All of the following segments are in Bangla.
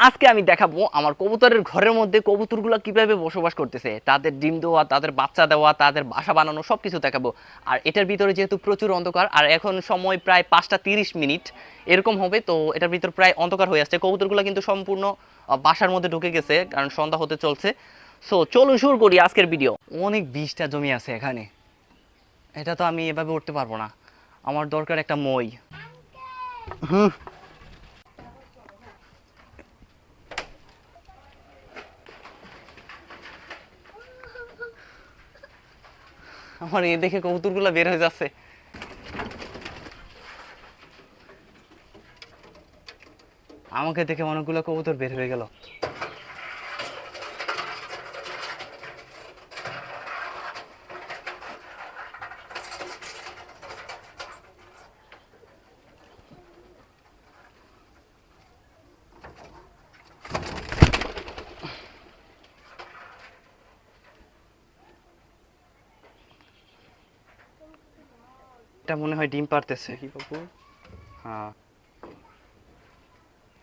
আজকে আমি দেখাবো আমার কবুতরের ঘরের মধ্যে কবুতরগুলো কিভাবে বসবাস করতেছে, তাদের ডিম দেওয়া, তাদের বাচ্চা দেওয়া, তাদের বাসা বানানো সব কিছু দেখাবো। আর এটার ভিতরে যেহেতু প্রচুর অন্ধকার, আর এখন সময় প্রায় 5টা 30 মিনিট এরকম হবে, তো এটার ভিতর প্রায় অন্ধকার হয়ে আসছে। কবুতরগুলো কিন্তু সম্পূর্ণ বাসার মধ্যে ঢুকে গেছে, কারণ সন্ধ্যা হতে চলছে। সো চলুন শুরু করি আজকের ভিডিও। অনেক 20টা জমি আছে এখানে, এটা তো আমি এভাবে উঠতে পারবো না, আমার দরকার একটা মই। হুম, আমার এ দেখে কবুতরগুলো বের হয়ে যাচ্ছে। আমাকে দেখে অনেকগুলো কবুতর বের হয়ে গেল। এটা মনে হয় ডিম পারতেছে কি বাবু? হ্যাঁ,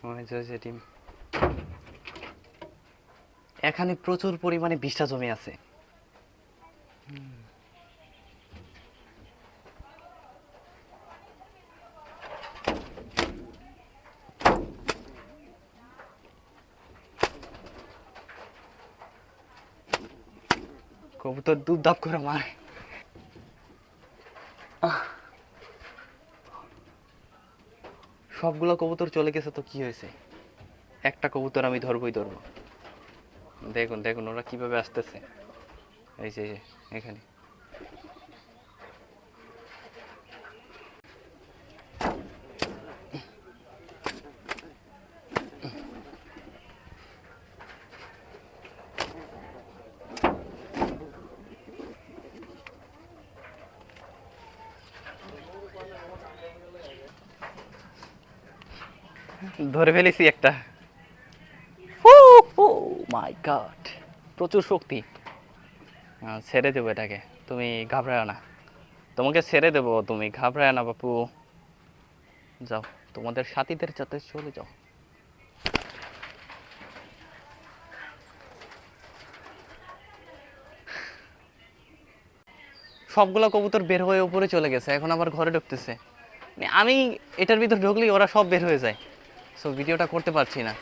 মনে হচ্ছে যে ডিম। এখানে প্রচুর পরিমাণে 20টা জমি আছে। কবুতর দুধ দাপ করে মারে। সবগুলো কবুতর চলে গেছে, তো কি হয়েছে? একটা কবুতর আমি ধরবই ধরবো। দেখুন দেখুন ওরা কিভাবে আসতেছে। এই যে এই যে, এখানে। ধরে ফেলেছি একটা। মাই গড, প্রচুর শক্তি। ছেড়ে দেবো এটাকে, তুমি ঘাবড়ায় না। তোমাকে ছেড়ে দেবো, তুমি ঘাবড়ায় না বাপু। যাও, তোমাদের সাথীদের সাথে চলে যাও। সবগুলো কবুতর বের হয়ে উপরে চলে গেছে, এখন আবার ঘরে ঢুকতেছে। মানে আমি এটার ভিতর ঢুকলেই ওরা সব বের হয়ে যায়, সো ভিডিওটা করতে পারছি না।